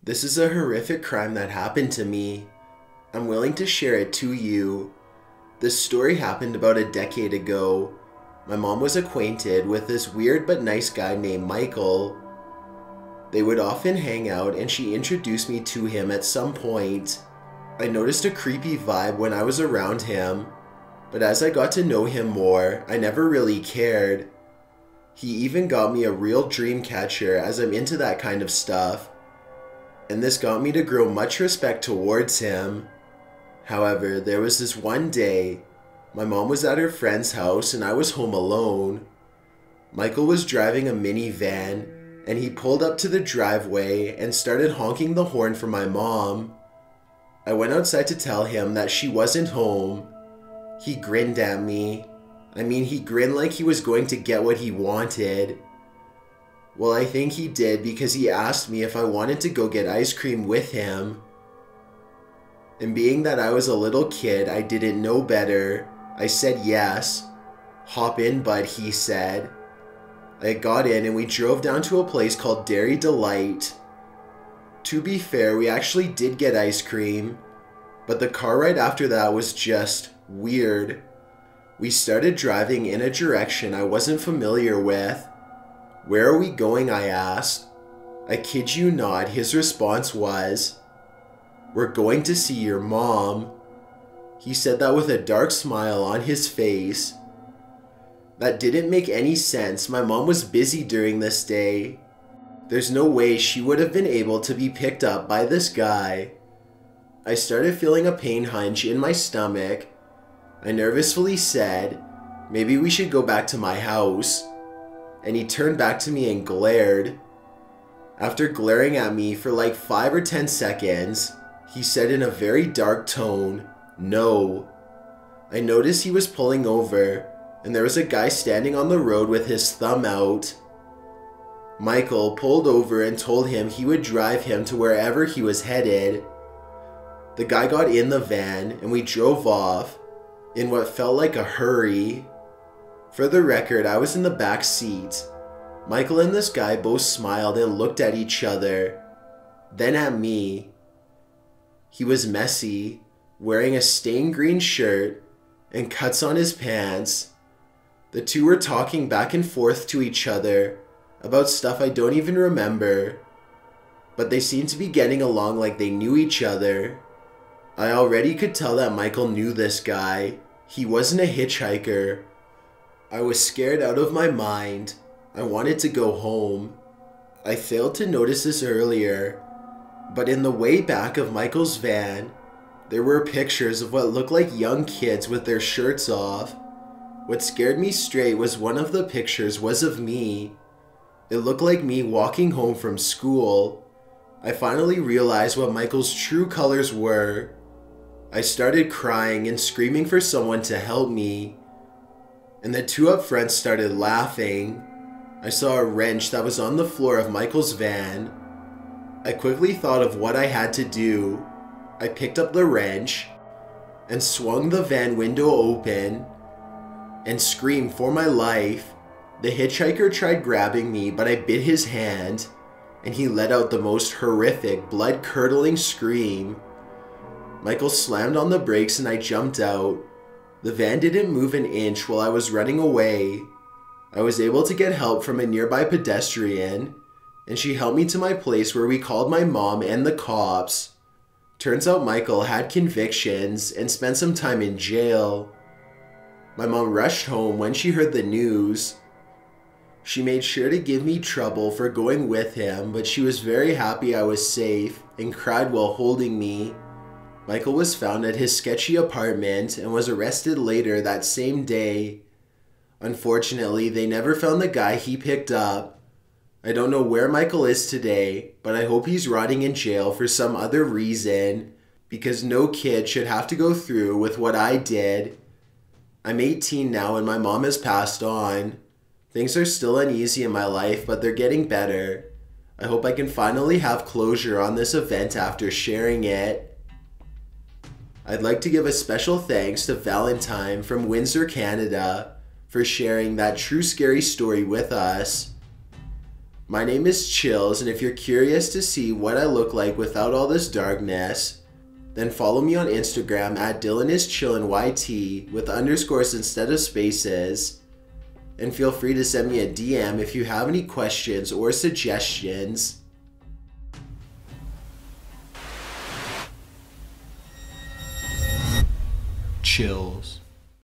This is a horrific crime that happened to me. I'm willing to share it to you. This story happened about a decade ago. My mom was acquainted with this weird but nice guy named Michael. They would often hang out and she introduced me to him at some point. I noticed a creepy vibe when I was around him, but as I got to know him more, I never really cared. He even got me a real dream catcher as I'm into that kind of stuff, and this got me to grow much respect towards him. However, there was this one day, my mom was at her friend's house and I was home alone. Michael was driving a minivan and he pulled up to the driveway and started honking the horn for my mom. I went outside to tell him that she wasn't home. He grinned at me. He grinned like he was going to get what he wanted. Well, I think he did because he asked me if I wanted to go get ice cream with him. And being that I was a little kid, I didn't know better. I said yes. "Hop in, bud," he said. I got in and we drove down to a place called Dairy Delight. To be fair, we actually did get ice cream, but the car ride after that was just weird. We started driving in a direction I wasn't familiar with. "Where are we going?" I asked. I kid you not, his response was, "We're going to see your mom." He said that with a dark smile on his face. That didn't make any sense. My mom was busy during this day. There's no way she would have been able to be picked up by this guy. I started feeling a pain hunch in my stomach. I nervously said, "Maybe we should go back to my house." And he turned back to me and glared. After glaring at me for like 5 or 10 seconds, he said in a very dark tone, "No." I noticed he was pulling over, and there was a guy standing on the road with his thumb out. Michael pulled over and told him he would drive him to wherever he was headed. The guy got in the van and we drove off in what felt like a hurry. For the record, I was in the back seat. Michael and this guy both smiled and looked at each other, then at me. He was messy, wearing a stained green shirt and cuts on his pants. The two were talking back and forth to each other about stuff I don't even remember, but they seemed to be getting along like they knew each other. I already could tell that Michael knew this guy. He wasn't a hitchhiker. I was scared out of my mind. I wanted to go home. I failed to notice this earlier, but in the way back of Michael's van, there were pictures of what looked like young kids with their shirts off. What scared me straight was one of the pictures was of me. It looked like me walking home from school. I finally realized what Michael's true colors were. I started crying and screaming for someone to help me, and the two up front started laughing. I saw a wrench that was on the floor of Michael's van. I quickly thought of what I had to do. I picked up the wrench and swung the van window open and screamed for my life. The hitchhiker tried grabbing me, but I bit his hand and he let out the most horrific, blood-curdling scream. Michael slammed on the brakes and I jumped out. The van didn't move an inch while I was running away. I was able to get help from a nearby pedestrian, and she helped me to my place where we called my mom and the cops. Turns out Michael had convictions and spent some time in jail. My mom rushed home when she heard the news. She made sure to give me trouble for going with him, but she was very happy I was safe and cried while holding me. Michael was found at his sketchy apartment and was arrested later that same day. Unfortunately, they never found the guy he picked up. I don't know where Michael is today, but I hope he's rotting in jail for some other reason, because no kid should have to go through with what I did. I'm 18 now and my mom has passed on. Things are still uneasy in my life, but they're getting better. I hope I can finally have closure on this event after sharing it. I'd like to give a special thanks to Valentine from Windsor, Canada, for sharing that true scary story with us. My name is Chills, and if you're curious to see what I look like without all this darkness, then follow me on Instagram at DylanIsChillinYT with underscores instead of spaces, and feel free to send me a DM if you have any questions or suggestions. Chills.